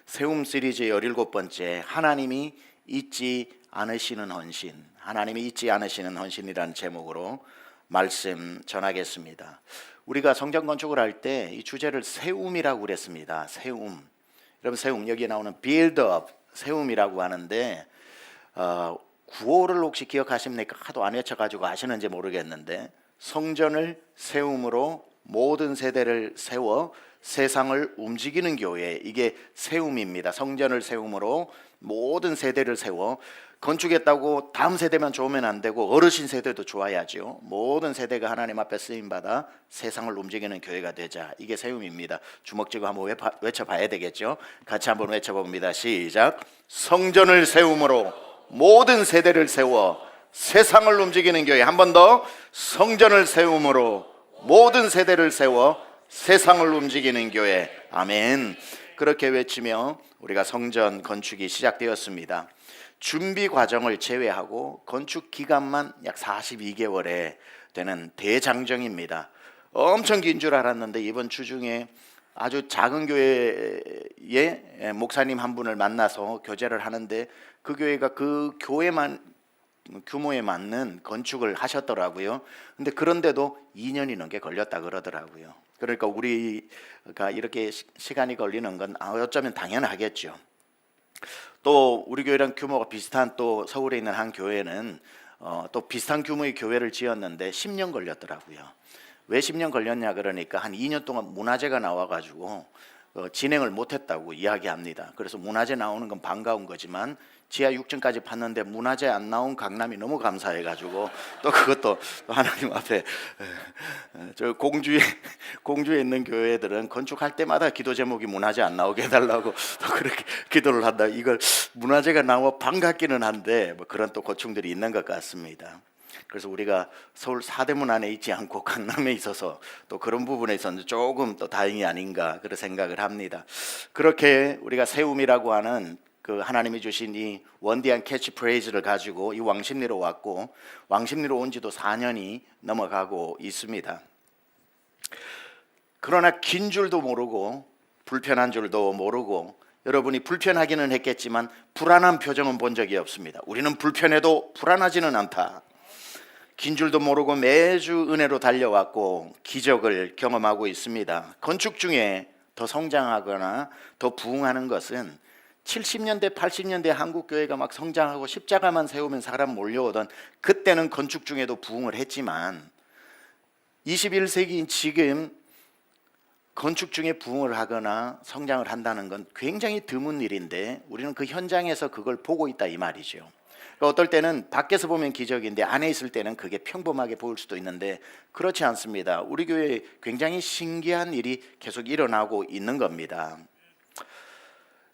세움 시리즈의 17번째 하나님이 잊지 않으시는 헌신, 하나님이 잊지 않으시는 헌신이라는 제목으로 말씀 전하겠습니다. 우리가 성전 건축을 할 때 이 주제를 세움이라고 그랬습니다. 세움. 여러분, 세움, 여기에 나오는 build up, 세움이라고 하는데 구호를 혹시 기억하십니까? 하도 안 외쳐가지고 아시는지 모르겠는데, 성전을 세움으로 모든 세대를 세워 세상을 움직이는 교회, 이게 세움입니다. 성전을 세움으로 모든 세대를 세워, 건축했다고 다음 세대만 좋으면 안 되고 어르신 세대도 좋아야죠. 모든 세대가 하나님 앞에 쓰임받아 세상을 움직이는 교회가 되자, 이게 세움입니다. 주먹 쥐고 한번 외쳐봐야 되겠죠. 같이 한번 외쳐봅니다. 시작. 성전을 세움으로 모든 세대를 세워 세상을 움직이는 교회. 한 번 더. 성전을 세움으로 모든 세대를 세워 세상을 움직이는 교회. 아멘. 그렇게 외치며 우리가 성전 건축이 시작되었습니다. 준비 과정을 제외하고 건축 기간만 약 42개월에 되는 대장정입니다. 엄청 긴 줄 알았는데 이번 주 중에 아주 작은 교회의 목사님 한 분을 만나서 교제를 하는데, 그 교회가 그 교회만 규모에 맞는 건축을 하셨더라고요. 근데 그런데도 2년이 넘게 걸렸다 그러더라고요. 그러니까 우리가 이렇게 시간이 걸리는 건 어쩌면 당연하겠죠. 또 우리 교회랑 규모가 비슷한 또 서울에 있는 한 교회는 또 비슷한 규모의 교회를 지었는데 10년 걸렸더라고요. 왜 10년 걸렸냐 그러니까 한 2년 동안 문화재가 나와가지고 진행을 못했다고 이야기합니다. 그래서 문화재 나오는 건 반가운 거지만 지하 6층까지 팠는데 문화재 안 나온 강남이 너무 감사해가지고 또 그것도 하나님 앞에, 저 공주에 있는 교회들은 건축할 때마다 기도 제목이 문화재 안 나오게 해달라고 또 그렇게 기도를 한다. 이걸 문화재가 나와 반갑기는 한데 뭐 그런 또 고충들이 있는 것 같습니다. 그래서 우리가 서울 사대문 안에 있지 않고 강남에 있어서 또 그런 부분에서는 조금 또 다행이 아닌가 그런 생각을 합니다. 그렇게 우리가 세움이라고 하는 그 하나님이 주신 이 원대한 캐치프레이즈를 가지고 이 왕십리로 왔고, 왕십리로 온 지도 4년이 넘어가고 있습니다. 그러나 긴 줄도 모르고 불편한 줄도 모르고, 여러분이 불편하기는 했겠지만 불안한 표정은 본 적이 없습니다. 우리는 불편해도 불안하지는 않다. 긴 줄도 모르고 매주 은혜로 달려왔고 기적을 경험하고 있습니다. 건축 중에 더 성장하거나 더 부흥하는 것은 70년대 80년대 한국 교회가 막 성장하고 십자가만 세우면 사람 몰려오던 그때는 건축 중에도 부흥을 했지만, 21세기인 지금 건축 중에 부흥을 하거나 성장을 한다는 건 굉장히 드문 일인데 우리는 그 현장에서 그걸 보고 있다 이 말이죠. 어떨 때는 밖에서 보면 기적인데 안에 있을 때는 그게 평범하게 보일 수도 있는데 그렇지 않습니다. 우리 교회에 굉장히 신기한 일이 계속 일어나고 있는 겁니다.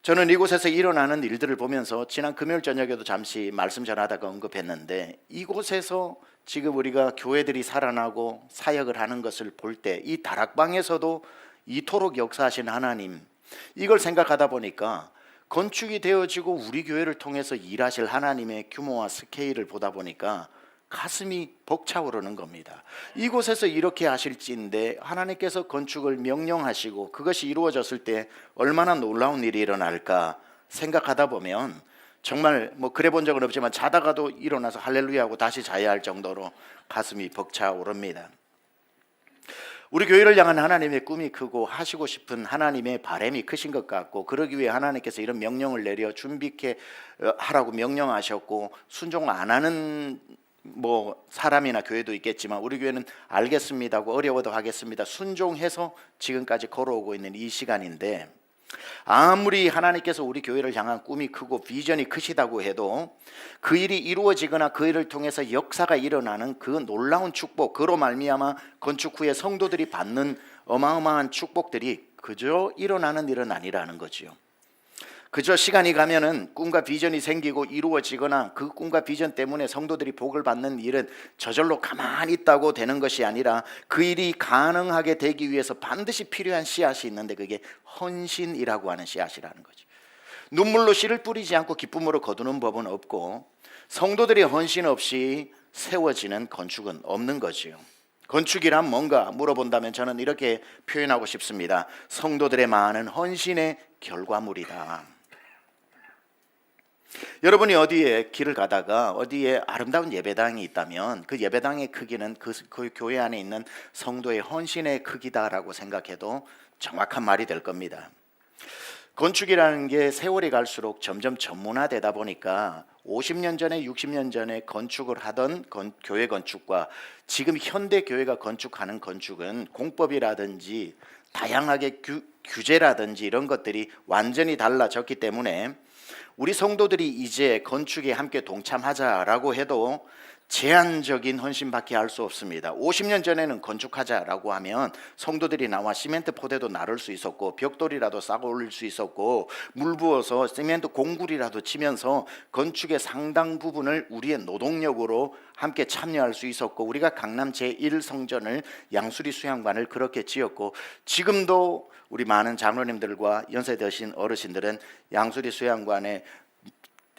저는 이곳에서 일어나는 일들을 보면서 지난 금요일 저녁에도 잠시 말씀 전하다가 언급했는데, 이곳에서 지금 우리가 교회들이 살아나고 사역을 하는 것을 볼 때 이 다락방에서도 이토록 역사하신 하나님, 이걸 생각하다 보니까 건축이 되어지고 우리 교회를 통해서 일하실 하나님의 규모와 스케일을 보다 보니까 가슴이 벅차오르는 겁니다. 이곳에서 이렇게 하실지인데 하나님께서 건축을 명령하시고 그것이 이루어졌을 때 얼마나 놀라운 일이 일어날까 생각하다 보면 정말 뭐 그래 본 적은 없지만 자다가도 일어나서 할렐루야 하고 다시 자야 할 정도로 가슴이 벅차오릅니다. 우리 교회를 향한 하나님의 꿈이 크고 하시고 싶은 하나님의 바람이 크신 것 같고, 그러기 위해 하나님께서 이런 명령을 내려 준비케 하라고 명령하셨고, 순종 안 하는 뭐 사람이나 교회도 있겠지만 우리 교회는 알겠습니다 하고 어려워도 하겠습니다 순종해서 지금까지 걸어오고 있는 이 시간인데, 아무리 하나님께서 우리 교회를 향한 꿈이 크고 비전이 크시다고 해도 그 일이 이루어지거나 그 일을 통해서 역사가 일어나는 그 놀라운 축복, 그로 말미암아 건축 후에 성도들이 받는 어마어마한 축복들이 그저 일어나는 일은 아니라는 거지요. 그저 시간이 가면은 꿈과 비전이 생기고 이루어지거나 그 꿈과 비전 때문에 성도들이 복을 받는 일은 저절로 가만히 있다고 되는 것이 아니라 그 일이 가능하게 되기 위해서 반드시 필요한 씨앗이 있는데 그게 헌신이라고 하는 씨앗이라는 거죠. 눈물로 씨를 뿌리지 않고 기쁨으로 거두는 법은 없고 성도들이 헌신 없이 세워지는 건축은 없는 거지요. 건축이란 뭔가 물어본다면 저는 이렇게 표현하고 싶습니다. 성도들의 많은 헌신의 결과물이다. 여러분이 어디에 길을 가다가 어디에 아름다운 예배당이 있다면 그 예배당의 크기는 그 교회 안에 있는 성도의 헌신의 크기다라고 생각해도 정확한 말이 될 겁니다. 건축이라는 게 세월이 갈수록 점점 전문화되다 보니까 50년 전에 60년 전에 건축을 하던 교회 건축과 지금 현대 교회가 건축하는 건축은 공법이라든지 다양하게 규제라든지 이런 것들이 완전히 달라졌기 때문에 우리 성도들이 이제 건축에 함께 동참하자라고 해도 제한적인 헌신밖에 할 수 없습니다. 50년 전에는 건축하자라고 하면 성도들이 나와 시멘트 포대도 나를 수 있었고 벽돌이라도 싸고 올릴 수 있었고 물 부어서 시멘트 공구리라도 치면서 건축의 상당 부분을 우리의 노동력으로 함께 참여할 수 있었고 우리가 강남 제1성전을 양수리 수양관을 그렇게 지었고 지금도 우리 많은 장로님들과 연세 드신 어르신들은 양수리 수양관에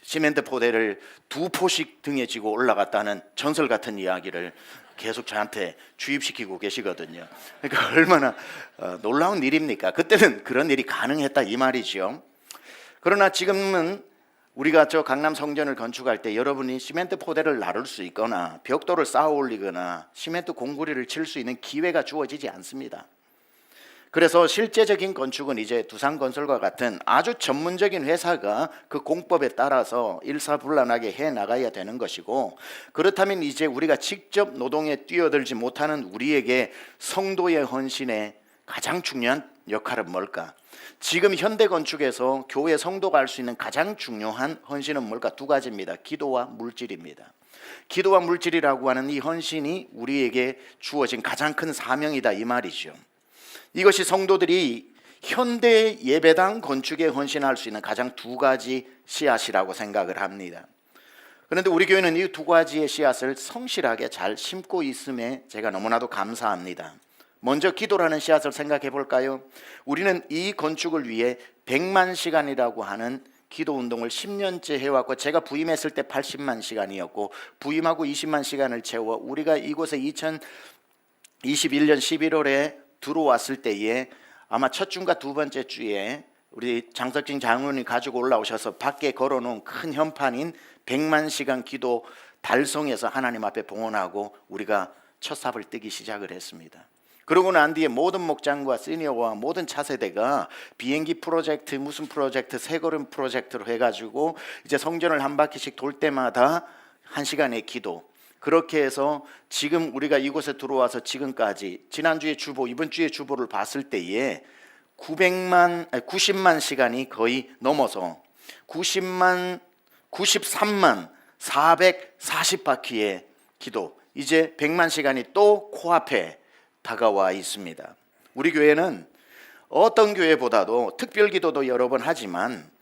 시멘트 포대를 2포씩 등에 지고 올라갔다는 전설 같은 이야기를 계속 저한테 주입시키고 계시거든요. 그러니까 얼마나 놀라운 일입니까? 그때는 그런 일이 가능했다 이 말이죠. 그러나 지금은 우리가 저 강남 성전을 건축할 때 여러분이 시멘트 포대를 나를 수 있거나 벽돌을 쌓아 올리거나 시멘트 공구리를 칠 수 있는 기회가 주어지지 않습니다. 그래서 실제적인 건축은 이제 두산건설과 같은 아주 전문적인 회사가 그 공법에 따라서 일사불란하게 해나가야 되는 것이고 그렇다면 이제 우리가 직접 노동에 뛰어들지 못하는 우리에게 성도의 헌신의 가장 중요한 역할은 뭘까? 지금 현대 건축에서 교회 성도가 할 수 있는 가장 중요한 헌신은 뭘까? 두 가지입니다. 기도와 물질입니다. 기도와 물질이라고 하는 이 헌신이 우리에게 주어진 가장 큰 사명이다 이 말이죠. 이것이 성도들이 현대 예배당 건축에 헌신할 수 있는 가장 두 가지 씨앗이라고 생각을 합니다. 그런데 우리 교회는 이 두 가지의 씨앗을 성실하게 잘 심고 있음에 제가 너무나도 감사합니다. 먼저 기도라는 씨앗을 생각해 볼까요? 우리는 이 건축을 위해 100만 시간이라고 하는 기도 운동을 10년째 해왔고 제가 부임했을 때 80만 시간이었고 부임하고 20만 시간을 채워 우리가 이곳에 2021년 11월에 들어왔을 때에 아마 첫 주인가 두 번째 주에 우리 장석진 장로님이 가지고 올라오셔서 밖에 걸어놓은 큰 현판인 100만 시간 기도 달성해서 하나님 앞에 봉헌하고 우리가 첫 삽을 뜨기 시작을 했습니다. 그러고 난 뒤에 모든 목장과 시니어와 모든 차세대가 비행기 프로젝트 무슨 프로젝트 새걸음 프로젝트로 해가지고 이제 성전을 한 바퀴씩 돌 때마다 1시간의 기도 그렇게 해서 지금 우리가 이곳에 들어와서 지금까지 지난주에 주보 이번 주에 주보를 봤을 때에 90만 시간이 거의 넘어서 93만 440바퀴의 기도 이제 100만 시간이 또 코앞에 다가와 있습니다. 우리 교회는 어떤 교회보다도 특별기도도 여러 번 하지만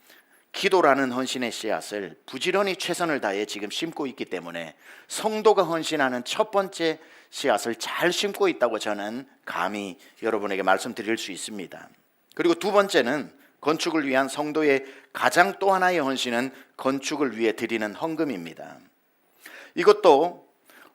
기도라는 헌신의 씨앗을 부지런히 최선을 다해 지금 심고 있기 때문에 성도가 헌신하는 첫 번째 씨앗을 잘 심고 있다고 저는 감히 여러분에게 말씀드릴 수 있습니다. 그리고 두 번째는 건축을 위한 성도의 가장 또 하나의 헌신은 건축을 위해 드리는 헌금입니다. 이것도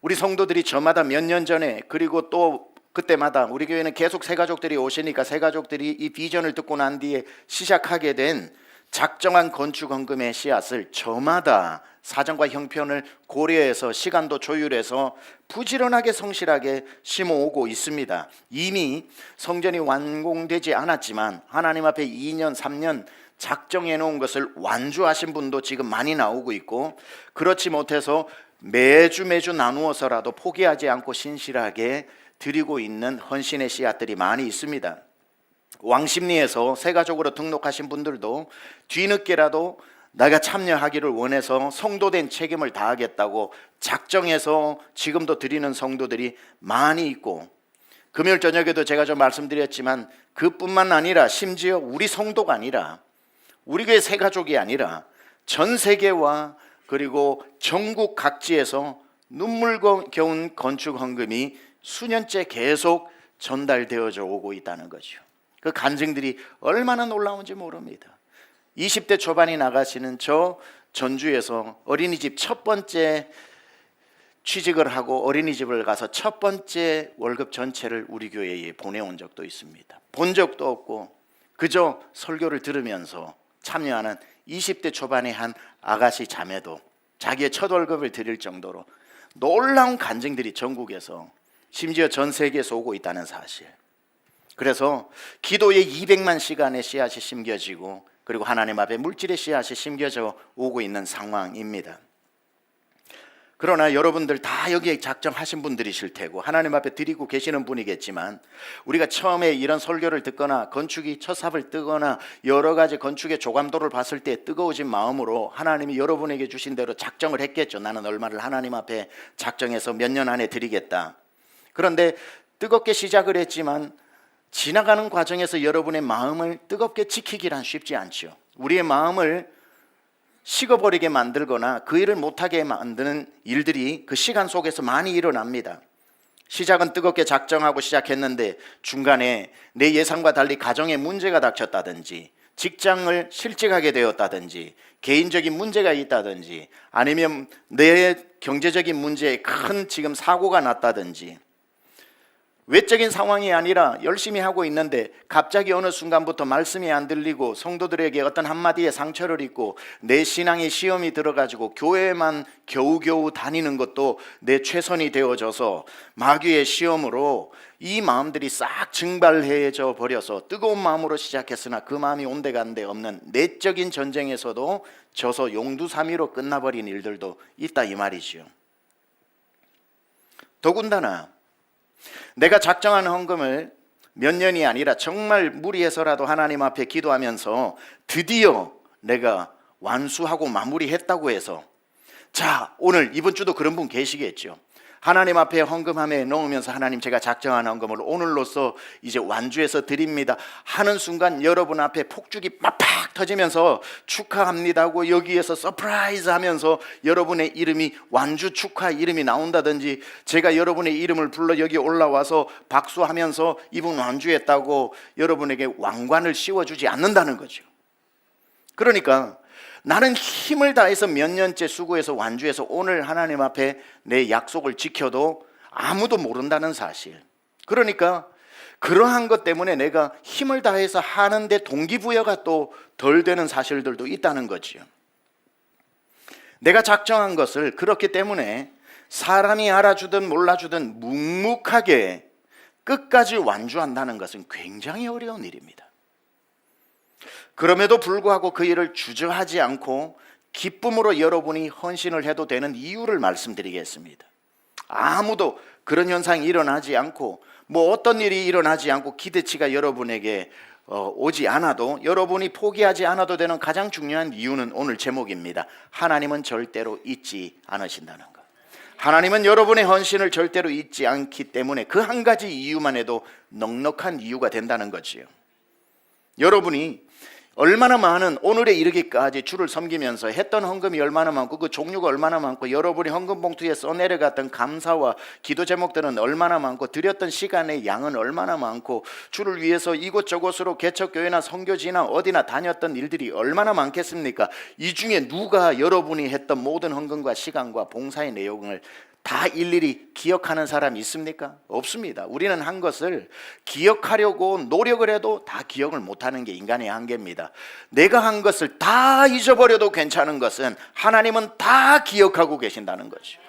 우리 성도들이 저마다 몇 년 전에 그리고 또 그때마다 우리 교회는 계속 새가족들이 오시니까 새가족들이 이 비전을 듣고 난 뒤에 시작하게 된 작정한 건축 헌금의 씨앗을 저마다 사정과 형편을 고려해서 시간도 조율해서 부지런하게 성실하게 심어오고 있습니다. 이미 성전이 완공되지 않았지만 하나님 앞에 2년 3년 작정해 놓은 것을 완주하신 분도 지금 많이 나오고 있고 그렇지 못해서 매주 나누어서라도 포기하지 않고 신실하게 드리고 있는 헌신의 씨앗들이 많이 있습니다. 왕십리에서 새가족으로 등록하신 분들도 뒤늦게라도 내가 참여하기를 원해서 성도된 책임을 다하겠다고 작정해서 지금도 드리는 성도들이 많이 있고 금요일 저녁에도 제가 좀 말씀드렸지만 그뿐만 아니라 심지어 우리 성도가 아니라 우리 교회 새가족이 아니라 전 세계와 그리고 전국 각지에서 눈물겨운 건축 헌금이 수년째 계속 전달되어져 오고 있다는 거죠. 그 간증들이 얼마나 놀라운지 모릅니다. 20대 초반이 나가시는 저 전주에서 어린이집 첫 번째 취직을 하고 어린이집을 가서 첫 번째 월급 전체를 우리 교회에 보내온 적도 있습니다. 본 적도 없고 그저 설교를 들으면서 참여하는 20대 초반의 한 아가씨 자매도 자기의 첫 월급을 드릴 정도로 놀라운 간증들이 전국에서 심지어 전 세계에서 오고 있다는 사실. 그래서 기도의 200만 시간의 씨앗이 심겨지고 그리고 하나님 앞에 물질의 씨앗이 심겨져 오고 있는 상황입니다. 그러나 여러분들 다 여기에 작정하신 분들이실 테고 하나님 앞에 드리고 계시는 분이겠지만 우리가 처음에 이런 설교를 듣거나 건축이 첫 삽을 뜨거나 여러 가지 건축의 조감도를 봤을 때 뜨거워진 마음으로 하나님이 여러분에게 주신 대로 작정을 했겠죠. 나는 얼마를 하나님 앞에 작정해서 몇 년 안에 드리겠다. 그런데 뜨겁게 시작을 했지만 지나가는 과정에서 여러분의 마음을 뜨겁게 지키기란 쉽지 않죠. 우리의 마음을 식어버리게 만들거나 그 일을 못하게 만드는 일들이 그 시간 속에서 많이 일어납니다. 시작은 뜨겁게 작정하고 시작했는데 중간에 내 예상과 달리 가정에 문제가 닥쳤다든지 직장을 실직하게 되었다든지 개인적인 문제가 있다든지 아니면 내 경제적인 문제에 큰 지금 사고가 났다든지 외적인 상황이 아니라 열심히 하고 있는데 갑자기 어느 순간부터 말씀이 안 들리고 성도들에게 어떤 한마디에 상처를 입고 내 신앙의 시험이 들어가지고 교회만 겨우겨우 다니는 것도 내 최선이 되어져서 마귀의 시험으로 이 마음들이 싹 증발해져 버려서 뜨거운 마음으로 시작했으나 그 마음이 온데간데 없는 내적인 전쟁에서도 져서 용두사미로 끝나버린 일들도 있다 이 말이죠. 더군다나 내가 작정한 헌금을 몇 년이 아니라 정말 무리해서라도 하나님 앞에 기도하면서 드디어 내가 완수하고 마무리했다고 해서 자 오늘 이번 주도 그런 분 계시겠죠. 하나님 앞에 헌금함에 넣으면서 하나님 제가 작정한 헌금을 오늘로써 이제 완주해서 드립니다 하는 순간 여러분 앞에 폭죽이 빡팍 터지면서 축하합니다고 여기에서 서프라이즈 하면서 여러분의 이름이 완주 축하 이름이 나온다든지 제가 여러분의 이름을 불러 여기 올라와서 박수하면서 이분 완주했다고 여러분에게 왕관을 씌워주지 않는다는 거죠. 그러니까 나는 힘을 다해서 몇 년째 수고해서 완주해서 오늘 하나님 앞에 내 약속을 지켜도 아무도 모른다는 사실. 그러니까 그러한 것 때문에 내가 힘을 다해서 하는데 동기부여가 또 덜 되는 사실들도 있다는 거지요. 내가 작정한 것을 그렇기 때문에 사람이 알아주든 몰라주든 묵묵하게 끝까지 완주한다는 것은 굉장히 어려운 일입니다. 그럼에도 불구하고 그 일을 주저하지 않고 기쁨으로 여러분이 헌신을 해도 되는 이유를 말씀드리겠습니다. 아무도 그런 현상이 일어나지 않고 뭐 어떤 일이 일어나지 않고 기대치가 여러분에게 오지 않아도 여러분이 포기하지 않아도 되는 가장 중요한 이유는 오늘 제목입니다. 하나님은 절대로 잊지 않으신다는 것. 하나님은 여러분의 헌신을 절대로 잊지 않기 때문에 그 한 가지 이유만 해도 넉넉한 이유가 된다는 거지요. 여러분이 얼마나 많은 오늘에 이르기까지 주를 섬기면서 했던 헌금이 얼마나 많고 그 종류가 얼마나 많고 여러분이 헌금 봉투에 써내려갔던 감사와 기도 제목들은 얼마나 많고 드렸던 시간의 양은 얼마나 많고 주를 위해서 이곳저곳으로 개척교회나 선교지나 어디나 다녔던 일들이 얼마나 많겠습니까? 이 중에 누가 여러분이 했던 모든 헌금과 시간과 봉사의 내용을 다 일일이 기억하는 사람이 있습니까? 없습니다. 우리는 한 것을 기억하려고 노력을 해도 다 기억을 못하는 게 인간의 한계입니다. 내가 한 것을 다 잊어버려도 괜찮은 것은 하나님은 다 기억하고 계신다는 거죠.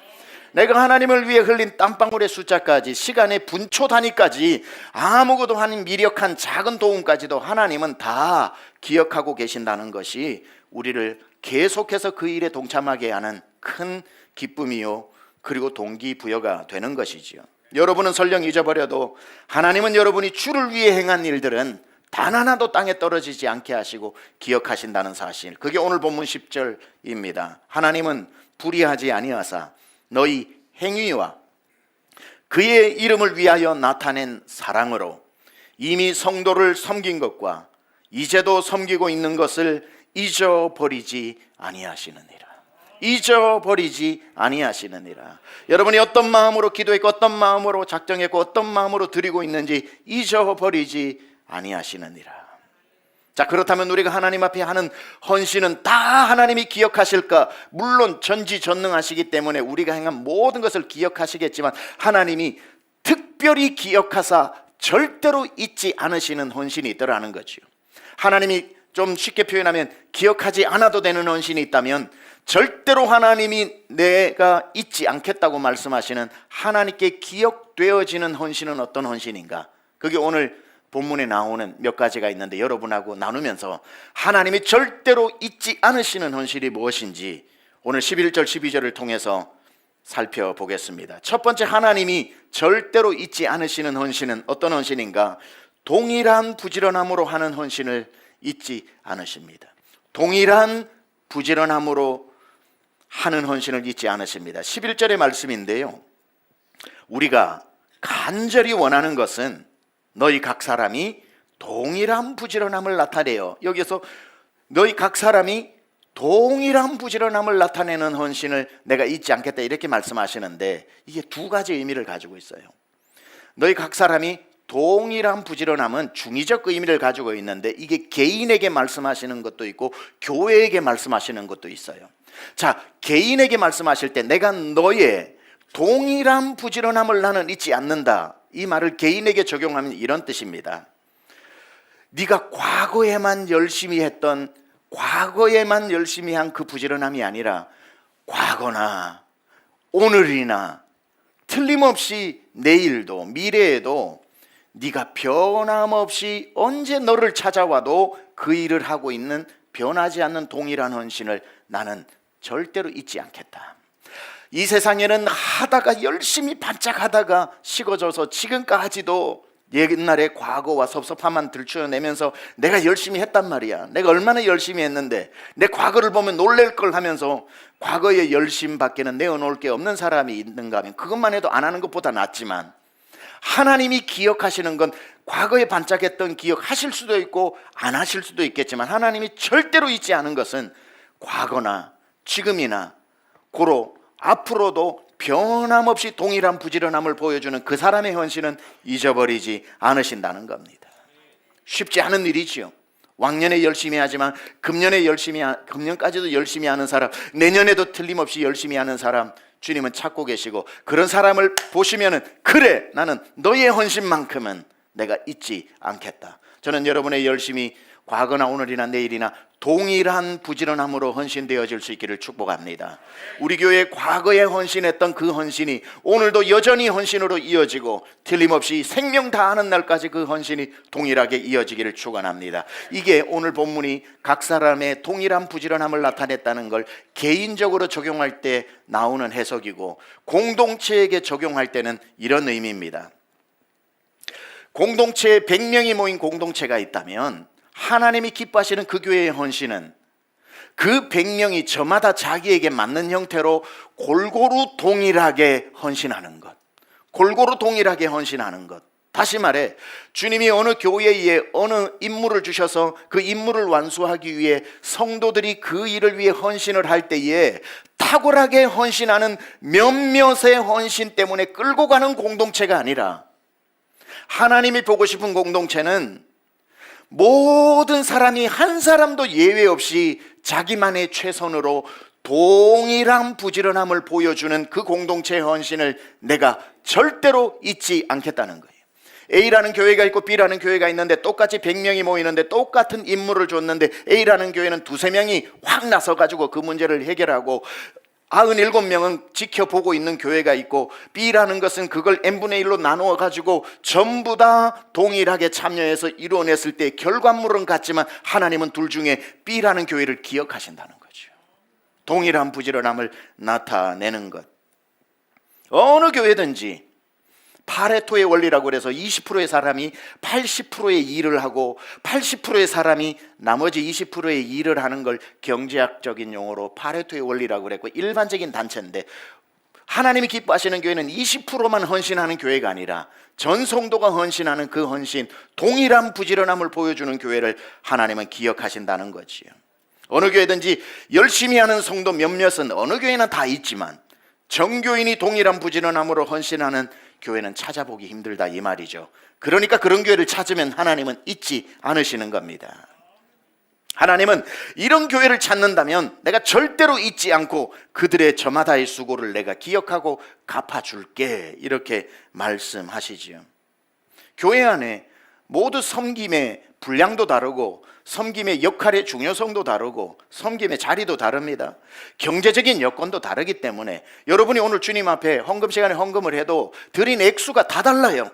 내가 하나님을 위해 흘린 땀방울의 숫자까지 시간의 분초 단위까지 아무것도 아닌 미력한 작은 도움까지도 하나님은 다 기억하고 계신다는 것이 우리를 계속해서 그 일에 동참하게 하는 큰 기쁨이요 그리고 동기부여가 되는 것이지요. 여러분은 설령 잊어버려도 하나님은 여러분이 주를 위해 행한 일들은 단 하나도 땅에 떨어지지 않게 하시고 기억하신다는 사실. 그게 오늘 본문 10절입니다. 하나님은 불의하지 아니하사 너희 행위와 그의 이름을 위하여 나타낸 사랑으로 이미 성도를 섬긴 것과 이제도 섬기고 있는 것을 잊어버리지 아니하시느니라. 잊어버리지 아니하시느니라. 여러분이 어떤 마음으로 기도했고 어떤 마음으로 작정했고 어떤 마음으로 드리고 있는지 잊어버리지 아니하시느니라. 자, 그렇다면 우리가 하나님 앞에 하는 헌신은 다 하나님이 기억하실까? 물론 전지전능하시기 때문에 우리가 행한 모든 것을 기억하시겠지만 하나님이 특별히 기억하사 절대로 잊지 않으시는 헌신이 있더라는 거죠. 하나님이 좀 쉽게 표현하면 기억하지 않아도 되는 헌신이 있다면 절대로 하나님이 내가 잊지 않겠다고 말씀하시는 하나님께 기억되어지는 헌신은 어떤 헌신인가? 그게 오늘 본문에 나오는 몇 가지가 있는데 여러분하고 나누면서 하나님이 절대로 잊지 않으시는 헌신이 무엇인지 오늘 11절 12절을 통해서 살펴보겠습니다. 첫 번째, 하나님이 절대로 잊지 않으시는 헌신은 어떤 헌신인가? 동일한 부지런함으로 하는 헌신을 잊지 않으십니다. 동일한 부지런함으로 하는 헌신을 잊지 않으십니다. 11절의 말씀인데요, 우리가 간절히 원하는 것은 너희 각 사람이 동일한 부지런함을 나타내요. 여기서 너희 각 사람이 동일한 부지런함을 나타내는 헌신을 내가 잊지 않겠다 이렇게 말씀하시는데 이게 두 가지 의미를 가지고 있어요. 너희 각 사람이 동일한 부지런함은 중의적 의미를 가지고 있는데 이게 개인에게 말씀하시는 것도 있고 교회에게 말씀하시는 것도 있어요. 자, 개인에게 말씀하실 때 내가 너의 동일한 부지런함을 나는 잊지 않는다, 이 말을 개인에게 적용하면 이런 뜻입니다. 네가 과거에만 열심히 한 그 부지런함이 아니라 과거나 오늘이나 틀림없이 내일도 미래에도 네가 변함없이 언제 너를 찾아와도 그 일을 하고 있는 변하지 않는 동일한 헌신을 나는 절대로 잊지 않겠다. 이 세상에는 하다가 열심히 반짝하다가 식어져서 지금까지도 옛날의 과거와 섭섭함만 들추어내면서 내가 열심히 했단 말이야, 내가 얼마나 열심히 했는데 내 과거를 보면 놀랄 걸 하면서 과거의 열심밖에는 내어놓을 게 없는 사람이 있는가 하면 그것만 해도 안 하는 것보다 낫지만, 하나님이 기억하시는 건 과거에 반짝했던 기억 하실 수도 있고 안 하실 수도 있겠지만 하나님이 절대로 잊지 않은 것은 과거나 지금이나 고로 앞으로도 변함없이 동일한 부지런함을 보여주는 그 사람의 헌신은 잊어버리지 않으신다는 겁니다. 쉽지 않은 일이지요. 왕년에 열심히 하지만 금년까지도 열심히 하는 사람, 내년에도 틀림없이 열심히 하는 사람 주님은 찾고 계시고, 그런 사람을 보시면은 그래, 나는 너의 헌신만큼은 내가 잊지 않겠다. 저는 여러분의 열심이 과거나 오늘이나 내일이나 동일한 부지런함으로 헌신되어질 수 있기를 축복합니다. 우리 교회 과거에 헌신했던 그 헌신이 오늘도 여전히 헌신으로 이어지고 틀림없이 생명 다하는 날까지 그 헌신이 동일하게 이어지기를 축원합니다. 이게 오늘 본문이 각 사람의 동일한 부지런함을 나타냈다는 걸 개인적으로 적용할 때 나오는 해석이고, 공동체에게 적용할 때는 이런 의미입니다. 공동체에 100명이 모인 공동체가 있다면 하나님이 기뻐하시는 그 교회의 헌신은 그 100명이 저마다 자기에게 맞는 형태로 골고루 동일하게 헌신하는 것, 골고루 동일하게 헌신하는 것. 다시 말해, 주님이 어느 교회에 어느 임무를 주셔서 그 임무를 완수하기 위해 성도들이 그 일을 위해 헌신을 할 때에 탁월하게 헌신하는 몇몇의 헌신 때문에 끌고 가는 공동체가 아니라, 하나님이 보고 싶은 공동체는 모든 사람이 한 사람도 예외 없이 자기만의 최선으로 동일한 부지런함을 보여주는 그 공동체의 헌신을 내가 절대로 잊지 않겠다는 거예요. A라는 교회가 있고 B라는 교회가 있는데 똑같이 100명이 모이는데 똑같은 임무를 줬는데 A라는 교회는 두세 명이 확 나서가지고 그 문제를 해결하고 97명은 지켜보고 있는 교회가 있고, B라는 것은 그걸 n분의 1로 나누어 가지고 전부 다 동일하게 참여해서 이루어냈을 때 결과물은 같지만 하나님은 둘 중에 B라는 교회를 기억하신다는 거죠. 동일한 부지런함을 나타내는 것. 어느 교회든지 파레토의 원리라고 그래서 20%의 사람이 80%의 일을 하고 80%의 사람이 나머지 20%의 일을 하는 걸 경제학적인 용어로 파레토의 원리라고 그랬고, 일반적인 단체인데 하나님이 기뻐하시는 교회는 20%만 헌신하는 교회가 아니라 전 성도가 헌신하는 그 헌신, 동일한 부지런함을 보여주는 교회를 하나님은 기억하신다는 거지요. 어느 교회든지 열심히 하는 성도 몇몇은 어느 교회나 다 있지만 정교인이 동일한 부지런함으로 헌신하는 교회는 찾아보기 힘들다, 이 말이죠. 그러니까 그런 교회를 찾으면 하나님은 잊지 않으시는 겁니다. 하나님은 이런 교회를 찾는다면 내가 절대로 잊지 않고 그들의 저마다의 수고를 내가 기억하고 갚아줄게, 이렇게 말씀하시지요. 교회 안에 모두 섬김의 분량도 다르고 섬김의 역할의 중요성도 다르고 섬김의 자리도 다릅니다. 경제적인 여건도 다르기 때문에 여러분이 오늘 주님 앞에 헌금 시간에 헌금을 해도 드린 액수가 다 달라요.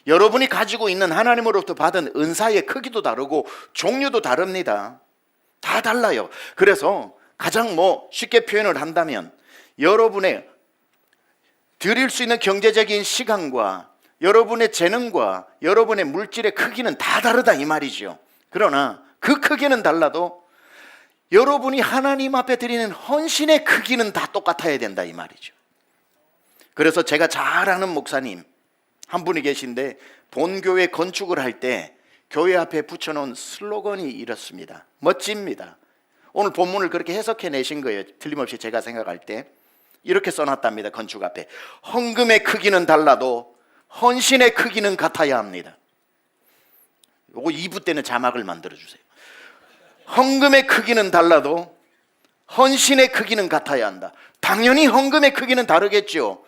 여러분이 가지고 있는 하나님으로부터 받은 은사의 크기도 다르고 종류도 다릅니다. 다 달라요. 그래서 가장 쉽게 표현을 한다면 여러분의 드릴 수 있는 경제적인 시간과 여러분의 재능과 여러분의 물질의 크기는 다 다르다 이 말이죠. 그러나 그 크기는 달라도 여러분이 하나님 앞에 드리는 헌신의 크기는 다 똑같아야 된다 이 말이죠. 그래서 제가 잘 아는 목사님 한 분이 계신데 본교회 건축을 할 때 교회 앞에 붙여놓은 슬로건이 이렇습니다. 멋집니다. 오늘 본문을 그렇게 해석해 내신 거예요. 틀림없이 제가 생각할 때 이렇게 써놨답니다. 건축 앞에 헌금의 크기는 달라도 헌신의 크기는 같아야 합니다. 요거 2부 때는 자막을 만들어주세요. 헌금의 크기는 달라도 헌신의 크기는 같아야 한다. 당연히 헌금의 크기는 다르겠죠.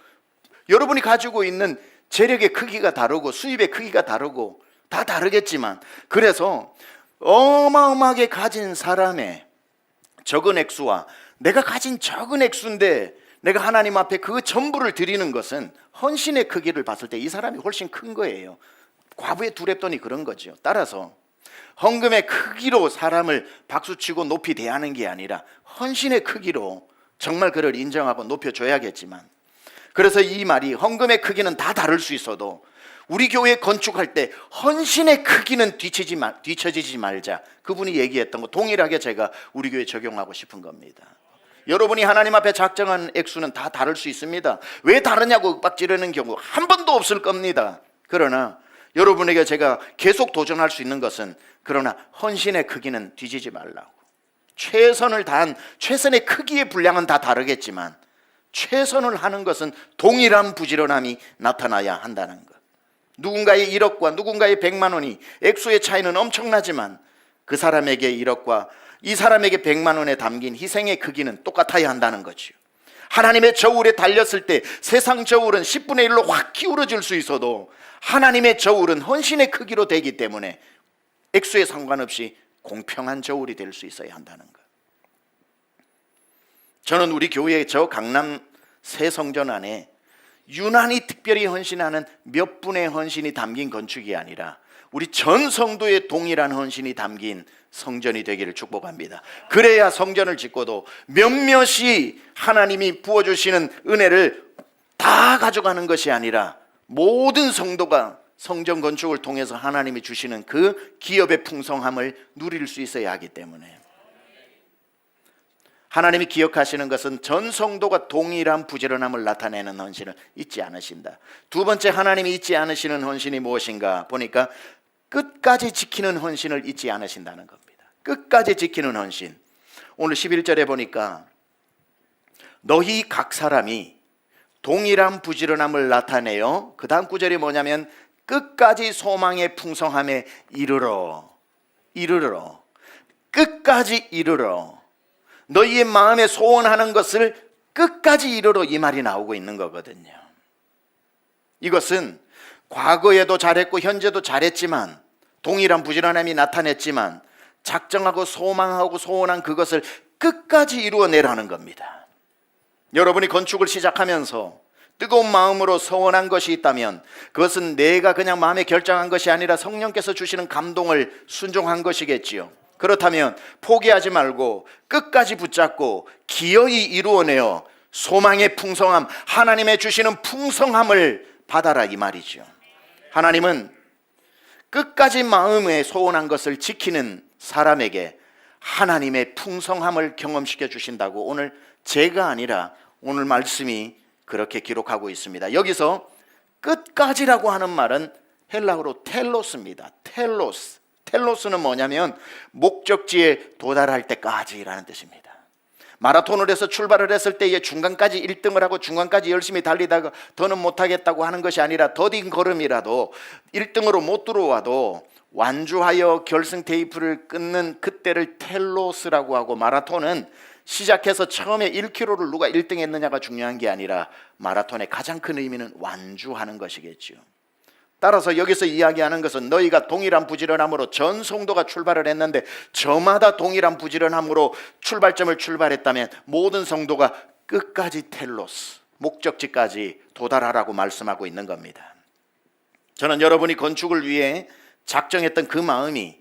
여러분이 가지고 있는 재력의 크기가 다르고 수입의 크기가 다르고 다 다르겠지만, 그래서 어마어마하게 가진 사람의 적은 액수와 내가 가진 적은 액수인데 내가 하나님 앞에 그 전부를 드리는 것은 헌신의 크기를 봤을 때 이 사람이 훨씬 큰 거예요. 과부의 두렙돈이 그런 거죠. 따라서 헌금의 크기로 사람을 박수치고 높이 대하는 게 아니라 헌신의 크기로 정말 그를 인정하고 높여줘야겠지만, 그래서 이 말이 헌금의 크기는 다 다를 수 있어도 우리 교회 건축할 때 헌신의 크기는 뒤처지지 말자, 그분이 얘기했던 거 동일하게 제가 우리 교회에 적용하고 싶은 겁니다. 여러분이 하나님 앞에 작정한 액수는 다 다를 수 있습니다. 왜 다르냐고 윽박지르는 경우 한 번도 없을 겁니다. 그러나 여러분에게 제가 계속 도전할 수 있는 것은, 그러나 헌신의 크기는 뒤지지 말라고. 최선을 다한 최선의 크기의 분량은 다 다르겠지만 최선을 하는 것은 동일한 부지런함이 나타나야 한다는 것. 누군가의 1억과 누군가의 100만 원이 액수의 차이는 엄청나지만 그 사람에게 1억과 이 사람에게 100만 원에 담긴 희생의 크기는 똑같아야 한다는 거죠. 하나님의 저울에 달렸을 때 세상 저울은 10분의 1로 확 기울어질 수 있어도 하나님의 저울은 헌신의 크기로 되기 때문에 액수에 상관없이 공평한 저울이 될 수 있어야 한다는 것. 저는 우리 교회의 저 강남 새 성전 안에 유난히 특별히 헌신하는 몇 분의 헌신이 담긴 건축이 아니라 우리 전 성도의 동일한 헌신이 담긴 성전이 되기를 축복합니다. 그래야 성전을 짓고도 몇몇이 하나님이 부어주시는 은혜를 다 가져가는 것이 아니라 모든 성도가 성전 건축을 통해서 하나님이 주시는 그 기업의 풍성함을 누릴 수 있어야 하기 때문에, 하나님이 기억하시는 것은 전 성도가 동일한 부지런함을 나타내는 헌신을 잊지 않으신다. 두 번째, 하나님이 잊지 않으시는 헌신이 무엇인가 보니까 끝까지 지키는 헌신을 잊지 않으신다는 겁니다. 끝까지 지키는 헌신. 오늘 11절에 보니까 너희 각 사람이 동일한 부지런함을 나타내어, 그 다음 구절이 뭐냐면 끝까지 소망의 풍성함에 이르러. 끝까지 이르러. 너희의 마음에 소원하는 것을 끝까지 이르러, 이 말이 나오고 있는 거거든요. 이것은 과거에도 잘했고 현재도 잘했지만 동일한 부지런함이 나타냈지만 작정하고 소망하고 소원한 그것을 끝까지 이루어내라는 겁니다. 여러분이 건축을 시작하면서 뜨거운 마음으로 소원한 것이 있다면 그것은 내가 그냥 마음에 결정한 것이 아니라 성령께서 주시는 감동을 순종한 것이겠지요. 그렇다면 포기하지 말고 끝까지 붙잡고 기어이 이루어내어 소망의 풍성함, 하나님의 주시는 풍성함을 받아라, 이 말이죠. 하나님은 끝까지 마음에 소원한 것을 지키는 사람에게 하나님의 풍성함을 경험시켜 주신다고 오늘 제가 아니라 오늘 말씀이 그렇게 기록하고 있습니다. 여기서 끝까지라고 하는 말은 헬라어로 텔로스입니다. 텔로스는 뭐냐면 목적지에 도달할 때까지라는 뜻입니다. 마라톤을 해서 출발을 했을 때에 중간까지 1등을 하고 중간까지 열심히 달리다가 더는 못하겠다고 하는 것이 아니라 더딘 걸음이라도 1등으로 못 들어와도 완주하여 결승 테이프를 끊는 그때를 텔로스라고 하고, 마라톤은 시작해서 처음에 1km를 누가 1등 했느냐가 중요한 게 아니라 마라톤의 가장 큰 의미는 완주하는 것이겠죠. 따라서 여기서 이야기하는 것은 너희가 동일한 부지런함으로 전 성도가 출발을 했는데 저마다 동일한 부지런함으로 출발점을 출발했다면 모든 성도가 끝까지 텔로스, 목적지까지 도달하라고 말씀하고 있는 겁니다. 저는 여러분이 건축을 위해 작정했던 그 마음이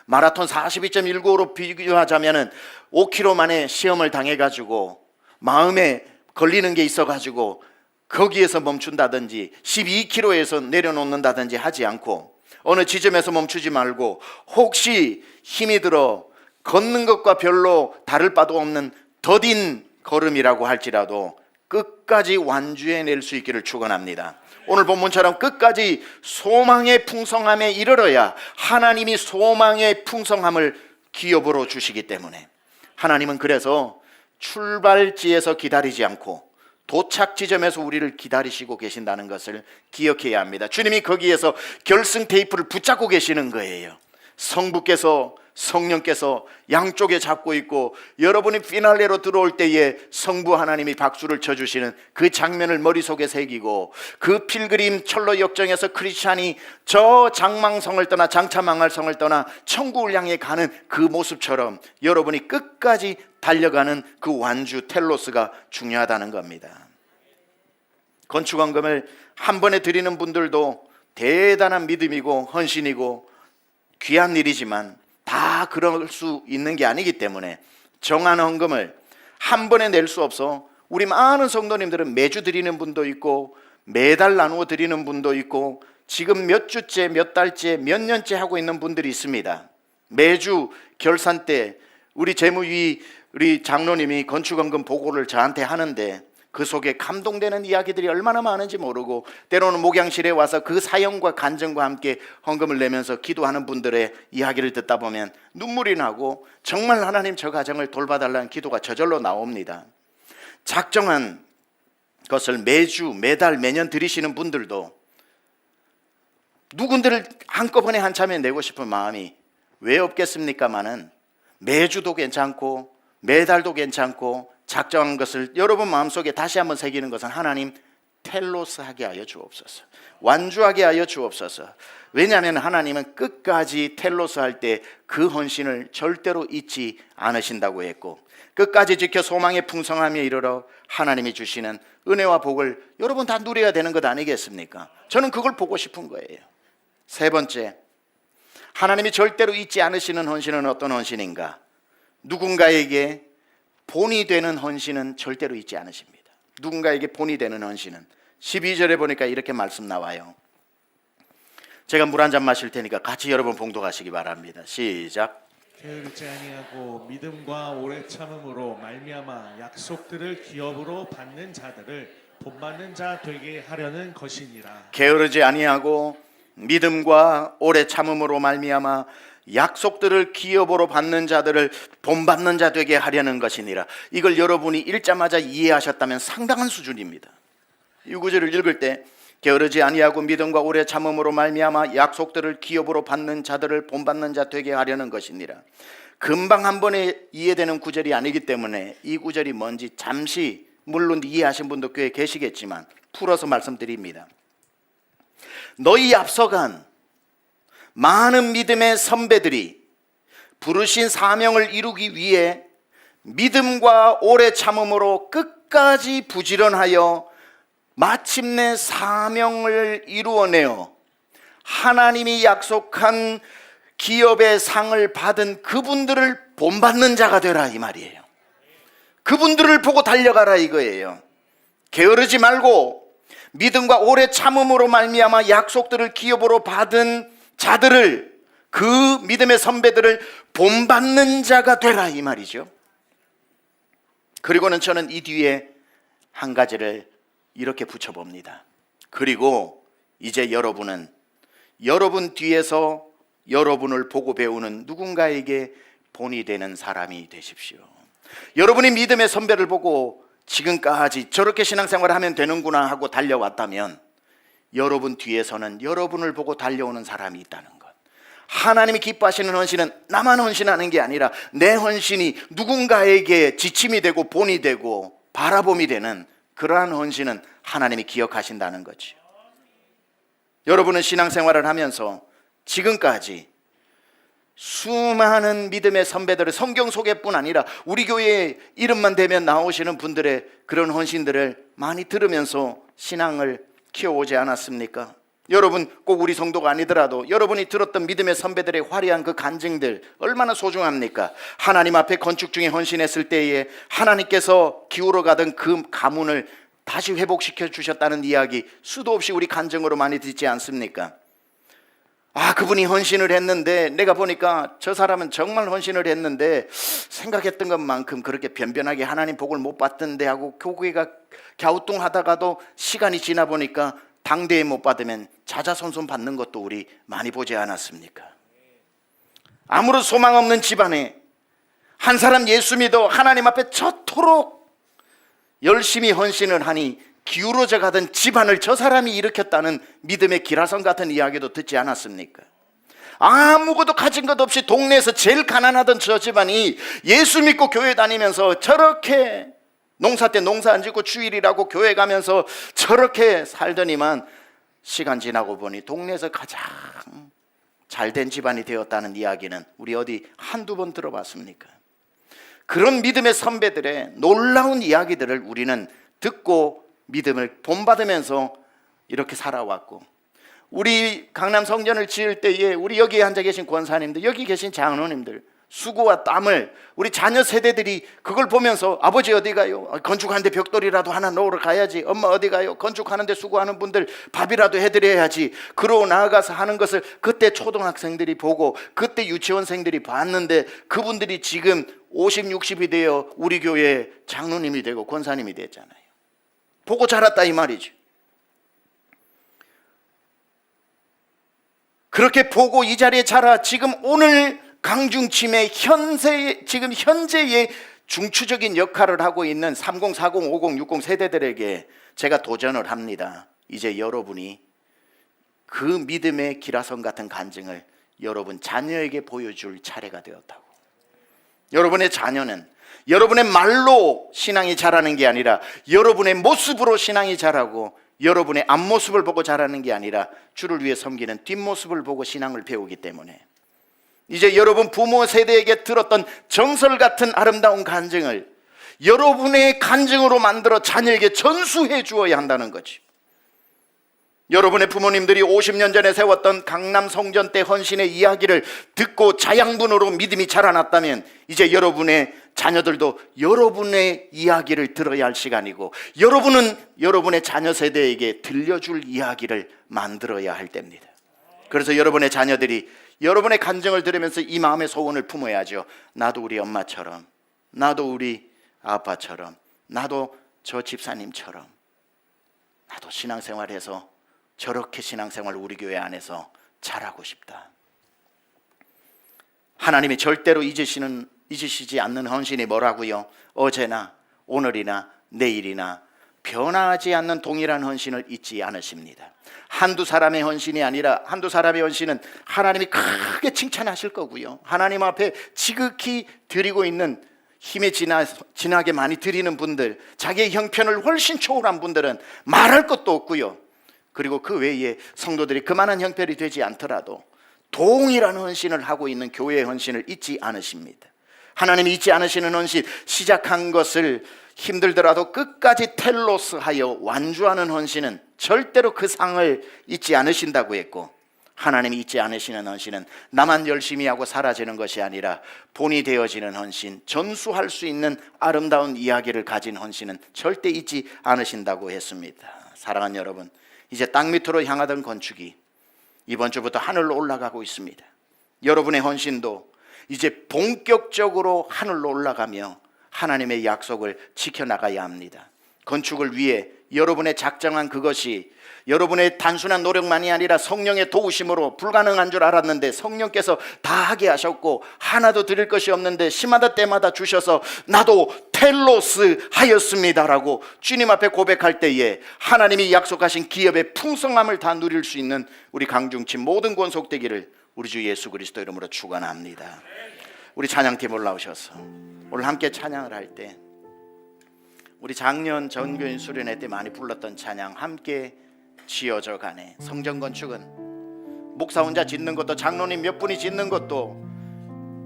마라톤 42.195로 비교하자면 5km 만에 시험을 당해가지고 마음에 걸리는 게 있어가지고 거기에서 멈춘다든지 12km에서 내려놓는다든지 하지 않고 어느 지점에서 멈추지 말고 혹시 힘이 들어 걷는 것과 별로 다를 바도 없는 더딘 걸음이라고 할지라도 끝까지 완주해낼 수 있기를 축원합니다. 오늘 본문처럼 끝까지 소망의 풍성함에 이르러야 하나님이 소망의 풍성함을 기업으로 주시기 때문에, 하나님은 그래서 출발지에서 기다리지 않고 도착 지점에서 우리를 기다리시고 계신다는 것을 기억해야 합니다. 주님이 거기에서 결승 테이프를 붙잡고 계시는 거예요. 성부께서, 성령께서 양쪽에 잡고 있고 여러분이 피날레로 들어올 때에 성부 하나님이 박수를 쳐주시는 그 장면을 머릿속에 새기고, 그 필그림 철로 역정에서 크리스찬이 저 장망성을 떠나 장차망할 성을 떠나 천국을 향해 가는 그 모습처럼 여러분이 끝까지 달려가는 그 완주 텔로스가 중요하다는 겁니다. 건축원금을 한 번에 드리는 분들도 대단한 믿음이고 헌신이고 귀한 일이지만 다 그럴 수 있는 게 아니기 때문에 정한 헌금을 한 번에 낼 수 없어 우리 많은 성도님들은 매주 드리는 분도 있고 매달 나누어 드리는 분도 있고 지금 몇 주째, 몇 달째, 몇 년째 하고 있는 분들이 있습니다. 매주 결산 때 우리 재무위 우리 장로님이 건축헌금 보고를 저한테 하는데 그 속에 감동되는 이야기들이 얼마나 많은지 모르고, 때로는 목양실에 와서 그 사연과 간증과 함께 헌금을 내면서 기도하는 분들의 이야기를 듣다 보면 눈물이 나고 정말 하나님 저 가정을 돌봐달라는 기도가 저절로 나옵니다. 작정한 것을 매주, 매달, 매년 드리시는 분들도 누군들을 한꺼번에 한참에 내고 싶은 마음이 왜 없겠습니까마는 매주도 괜찮고 매달도 괜찮고 작정한 것을 여러분 마음속에 다시 한번 새기는 것은 하나님 텔로스하게 하여 주옵소서, 완주하게 하여 주옵소서. 왜냐하면 하나님은 끝까지 텔로스 할 때 그 헌신을 절대로 잊지 않으신다고 했고, 끝까지 지켜 소망의 풍성함에 이르러 하나님이 주시는 은혜와 복을 여러분 다 누려야 되는 것 아니겠습니까? 저는 그걸 보고 싶은 거예요. 세 번째, 하나님이 절대로 잊지 않으시는 헌신은 어떤 헌신인가? 누군가에게 본이 되는 헌신은 절대로 잊지 않으십니다. 누군가에게 본이 되는 헌신은 12절에 보니까 이렇게 말씀 나와요. 제가 물 한 잔 마실 테니까 같이 여러분 봉독하시기 바랍니다. 시작. 게으르지 아니하고 믿음과 오래 참음으로 말미암아 약속들을 기업으로 받는 자들을 본받는 자 되게 하려는 것이니라. 게으르지 아니하고 믿음과 오래 참음으로 말미암아 약속들을 기업으로 받는 자들을 본받는 자 되게 하려는 것이니라. 이걸 여러분이 읽자마자 이해하셨다면 상당한 수준입니다. 이 구절을 읽을 때 게으르지 아니하고 믿음과 오래 참음으로 말미암아 약속들을 기업으로 받는 자들을 본받는 자 되게 하려는 것이니라. 금방 한 번에 이해되는 구절이 아니기 때문에 이 구절이 뭔지 잠시 물론 이해하신 분도 꽤 계시겠지만 풀어서 말씀드립니다. 너희 앞서간 많은 믿음의 선배들이 부르신 사명을 이루기 위해 믿음과 오래 참음으로 끝까지 부지런하여 마침내 사명을 이루어내어 하나님이 약속한 기업의 상을 받은 그분들을 본받는 자가 되라, 이 말이에요. 그분들을 보고 달려가라 이거예요. 게으르지 말고 믿음과 오래 참음으로 말미암아 약속들을 기업으로 받은 자들을, 그 믿음의 선배들을 본받는 자가 되라, 이 말이죠. 그리고는 저는 이 뒤에 한 가지를 이렇게 붙여봅니다. 그리고 이제 여러분은 여러분 뒤에서 여러분을 보고 배우는 누군가에게 본이 되는 사람이 되십시오. 여러분이 믿음의 선배를 보고 지금까지 저렇게 신앙생활을 하면 되는구나 하고 달려왔다면 여러분 뒤에서는 여러분을 보고 달려오는 사람이 있다는 것. 하나님이 기뻐하시는 헌신은 나만 헌신하는 게 아니라 내 헌신이 누군가에게 지침이 되고 본이 되고 바라봄이 되는 그러한 헌신은 하나님이 기억하신다는 거죠. 여러분은 신앙생활을 하면서 지금까지 수많은 믿음의 선배들을 성경 소개뿐 아니라 우리 교회에 이름만 대면 나오시는 분들의 그런 헌신들을 많이 들으면서 신앙을 키워오지 않았습니까? 여러분, 꼭 우리 성도가 아니더라도 여러분이 들었던 믿음의 선배들의 화려한 그 간증들 얼마나 소중합니까? 하나님 앞에 건축 중에 헌신했을 때에 하나님께서 기울어 가던 그 가문을 다시 회복시켜 주셨다는 이야기 수도 없이 우리 간증으로 많이 듣지 않습니까? 아, 그분이 헌신을 했는데 내가 보니까 저 사람은 정말 헌신을 했는데 생각했던 것만큼 그렇게 변변하게 하나님 복을 못 받던데 하고 교회가 갸우뚱하다가도 시간이 지나 보니까 당대에 못 받으면 자자손손 받는 것도 우리 많이 보지 않았습니까? 아무런 소망 없는 집안에 한 사람 예수 믿어 하나님 앞에 저토록 열심히 헌신을 하니 기울어져 가던 집안을 저 사람이 일으켰다는 믿음의 기라성 같은 이야기도 듣지 않았습니까? 아무것도 가진 것 없이 동네에서 제일 가난하던 저 집안이 예수 믿고 교회 다니면서 저렇게 농사 때 농사 안 짓고 주일이라고 교회 가면서 저렇게 살더니만 시간 지나고 보니 동네에서 가장 잘된 집안이 되었다는 이야기는 우리 어디 한두 번 들어봤습니까? 그런 믿음의 선배들의 놀라운 이야기들을 우리는 듣고 믿음을 본받으면서 이렇게 살아왔고, 우리 강남 성전을 지을 때에 우리 여기에 앉아 계신 권사님들, 여기 계신 장로님들 수고와 땀을 우리 자녀 세대들이 그걸 보면서 아버지 어디 가요? 건축하는데 벽돌이라도 하나 놓으러 가야지. 엄마 어디 가요? 건축하는데 수고하는 분들 밥이라도 해드려야지. 그러고 나아가서 하는 것을 그때 초등학생들이 보고 그때 유치원생들이 봤는데 그분들이 지금 50, 60이 되어 우리 교회 장로님이 되고 권사님이 됐잖아요. 보고 자랐다 이 말이죠. 그렇게 보고 이 자리에 자라 지금 오늘 강중침의 지금 현재의 중추적인 역할을 하고 있는 30, 40, 50, 60 세대들에게 제가 도전을 합니다. 이제 여러분이 그 믿음의 기라성 같은 간증을 여러분 자녀에게 보여줄 차례가 되었다고. 여러분의 자녀는 여러분의 말로 신앙이 자라는 게 아니라 여러분의 모습으로 신앙이 자라고, 여러분의 앞모습을 보고 자라는 게 아니라 주를 위해 섬기는 뒷모습을 보고 신앙을 배우기 때문에 이제 여러분 부모 세대에게 들었던 정설 같은 아름다운 간증을 여러분의 간증으로 만들어 자녀에게 전수해 주어야 한다는 거지. 여러분의 부모님들이 50년 전에 세웠던 강남 성전 때 헌신의 이야기를 듣고 자양분으로 믿음이 자라났다면 이제 여러분의 자녀들도 여러분의 이야기를 들어야 할 시간이고, 여러분은 여러분의 자녀 세대에게 들려줄 이야기를 만들어야 할 때입니다. 그래서 여러분의 자녀들이 여러분의 간증을 들으면서 이 마음의 소원을 품어야죠. 나도 우리 엄마처럼, 나도 우리 아빠처럼, 나도 저 집사님처럼, 나도 신앙생활해서 저렇게 신앙생활을 우리 교회 안에서 잘하고 싶다. 하나님이 절대로 잊으시지 않는 헌신이 뭐라고요? 어제나 오늘이나 내일이나 변하지 않는 동일한 헌신을 잊지 않으십니다. 한두 사람의 헌신이 아니라, 한두 사람의 헌신은 하나님이 크게 칭찬하실 거고요, 하나님 앞에 지극히 드리고 있는 힘에 진하게 많이 드리는 분들, 자기의 형편을 훨씬 초월한 분들은 말할 것도 없고요, 그리고 그 외에 성도들이 그만한 형편이 되지 않더라도 동일한 헌신을 하고 있는 교회의 헌신을 잊지 않으십니다. 하나님이 잊지 않으시는 헌신, 시작한 것을 힘들더라도 끝까지 텔로스하여 완주하는 헌신은 절대로 그 상을 잊지 않으신다고 했고, 하나님이 잊지 않으시는 헌신은 나만 열심히 하고 사라지는 것이 아니라 본이 되어지는 헌신, 전수할 수 있는 아름다운 이야기를 가진 헌신은 절대 잊지 않으신다고 했습니다. 사랑하는 여러분, 이제 땅 밑으로 향하던 건축이 이번 주부터 하늘로 올라가고 있습니다. 여러분의 헌신도 이제 본격적으로 하늘로 올라가며 하나님의 약속을 지켜나가야 합니다. 건축을 위해 여러분의 작정한 그것이 여러분의 단순한 노력만이 아니라 성령의 도우심으로 불가능한 줄 알았는데 성령께서 다 하게 하셨고, 하나도 드릴 것이 없는데 시마다 때마다 주셔서 나도 텔로스 하였습니다라고 주님 앞에 고백할 때에 하나님이 약속하신 기업의 풍성함을 다 누릴 수 있는 우리 강중침 모든 권속되기를 우리 주 예수 그리스도 이름으로 축원합니다. 우리 찬양팀 올라오셔서 오늘 함께 찬양을 할 때 우리 작년 전교인 수련회 때 많이 불렀던 찬양 함께 지어져 가네. 성전 건축은 목사 혼자 짓는 것도 장로님 몇 분이 짓는 것도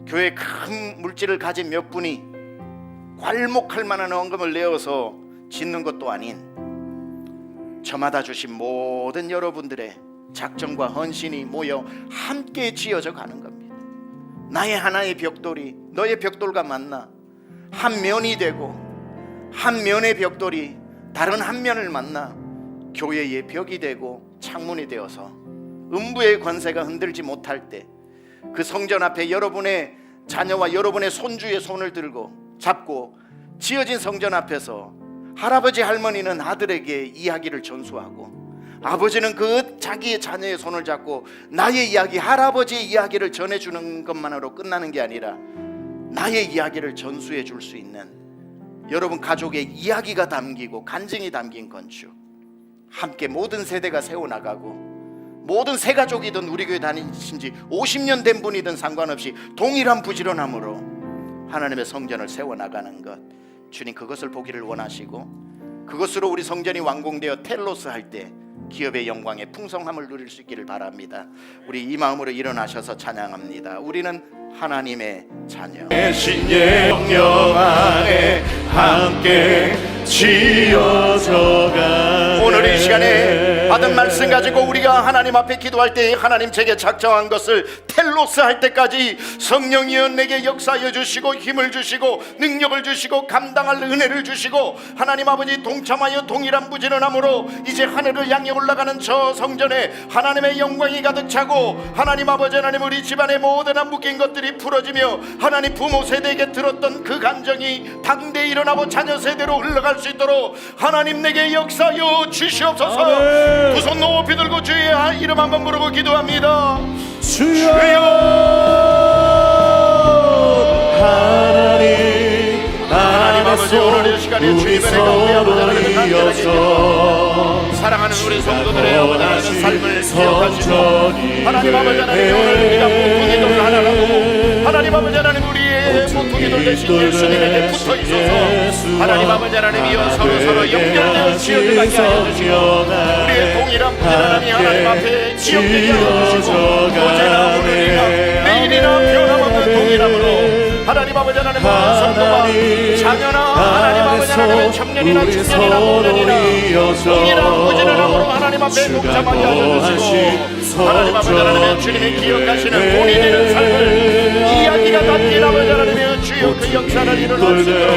교회 큰 물질을 가진 몇 분이 괄목할 만한 헌금을 내어서 짓는 것도 아닌 저마다 주신 모든 여러분들의 작정과 헌신이 모여 함께 지어져 가는 겁니다. 나의 하나의 벽돌이 너의 벽돌과 만나 한 면이 되고 한 면의 벽돌이 다른 한 면을 만나 교회의 벽이 되고 창문이 되어서 음부의 권세가 흔들지 못할 때 그 성전 앞에 여러분의 자녀와 여러분의 손주의 손을 들고 잡고 지어진 성전 앞에서 할아버지 할머니는 아들에게 이야기를 전수하고 아버지는 그 자기의 자녀의 손을 잡고 나의 이야기, 할아버지의 이야기를 전해주는 것만으로 끝나는 게 아니라 나의 이야기를 전수해 줄 수 있는 여러분 가족의 이야기가 담기고 간증이 담긴 건축 함께 모든 세대가 세워나가고 모든 새가족이든 우리 교회 다니신 지 50년 된 분이든 상관없이 동일한 부지런함으로 하나님의 성전을 세워나가는 것 주님 그것을 보기를 원하시고 그것으로 우리 성전이 완공되어 텔로스 할 때 기업의 영광의 풍성함을 누릴 수 있기를 바랍니다. 우리 이 마음으로 일어나셔서 찬양합니다. 우리는 하나님의 자녀 신의 영영 안에 함께 지어져 가네. 오늘 이 시간에 받은 말씀 가지고 우리가 하나님 앞에 기도할 때 하나님 제게 작정한 것을 텔로스 할 때까지 성령이여 내게 역사하여 주시고 힘을 주시고 능력을 주시고 감당할 은혜를 주시고 하나님 아버지 동참하여 동일한 부지런함으로 이제 하늘을 향해 올라가는 저 성전에 하나님의 영광이 가득 차고 하나님 아버지 하나님 우리 집안의 모든 묶인 것들이 풀어지며 하나님 부모 세대에게 들었던 그 감정이 당대에 일어나고 자녀 세대로 흘러갈 수 있도록 하나님 내게 역사하여 주시옵소서. 아멘. 두 손 높이 들고 주의 이름 한번 부르고 기도합니다. 주여 하나님 아버지 오늘 이 시간에 주의 배를 가운데 아버지 하나님 간절하게 사랑하는 우리 성도들의 아버지 하나님 삶을 기억하시고 하나님 아버지 하나님 오늘 우리가 모퉁이돌 하나라고 하나님 아버지 하나님 우리의 모퉁이돌 대신 예수님에게 붙어있어서 하나님 아버지 하나님이여 서로 연결되어 지어가게 하여 주시고 우리의 동일한 부지런함이 하나님 앞에 기억되게 하여 주시고 어제나 오늘이나 내일이나 변함없는 동일함으로 하나님 아버지 하나님 성도가 자녀나 하나님 아버지 하나님 청년이나 중년이나 노년이나 동일한 부지런함으로 하나님 앞에 동참하게 하여 주시고 하나님 아버지 하나님 주님이 기억하시는 본이 되는 삶을 이야기가 담긴 아버지 하나님의 주여 그 역사를 이루어 주시도록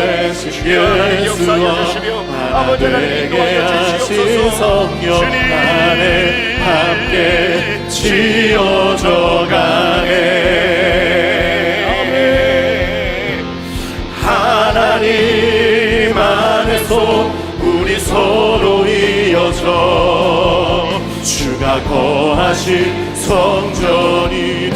주여 하나님 역사해 주시며 아버지 하나님 인도하여 주시옵소서. 주님 안에 함께 지어져 가네. 하나님 안에서 우리 서로 이어져 주가 거하신 성전이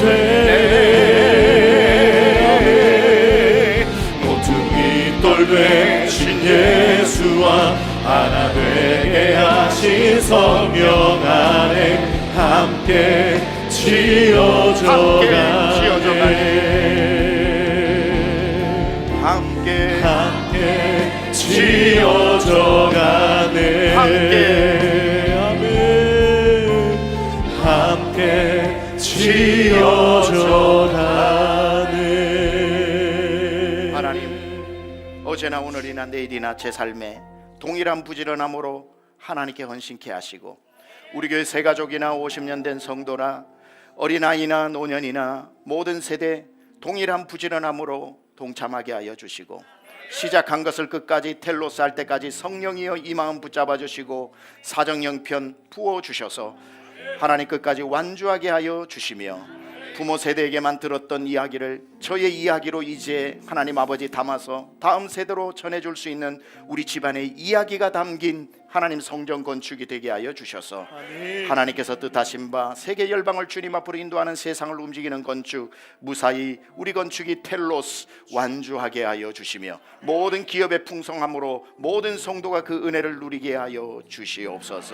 되네. 모퉁이 돌 되신 예수와 하나 되게 하신 성령 안에 함께 지어져 가네. 함께 지어져 가네. 아멘. 함께 지어져 가네. 하나님 어제나 오늘이나 내일이나 제 삶에 동일한 부지런함으로 하나님께 헌신케 하시고 우리 교회 새가족이나 50년 된 성도나 어린아이나 노년이나 모든 세대 동일한 부지런함으로 동참하게 하여 주시고 시작한 것을 끝까지 텔로스 할 때까지 성령이여 이 마음 붙잡아 주시고 사정형편 부어 주셔서 하나님 끝까지 완주하게 하여 주시며 부모 세대에게만 들었던 이야기를 저의 이야기로 이제 하나님 아버지 담아서 다음 세대로 전해줄 수 있는 우리 집안의 이야기가 담긴 하나님 성전 건축이 되게 하여 주셔서 하나님께서 뜻하신 바 세계 열방을 주님 앞으로 인도하는 세상을 움직이는 건축 무사히 우리 건축이 텔로스 완주하게 하여 주시며 모든 기업의 풍성함으로 모든 성도가 그 은혜를 누리게 하여 주시옵소서.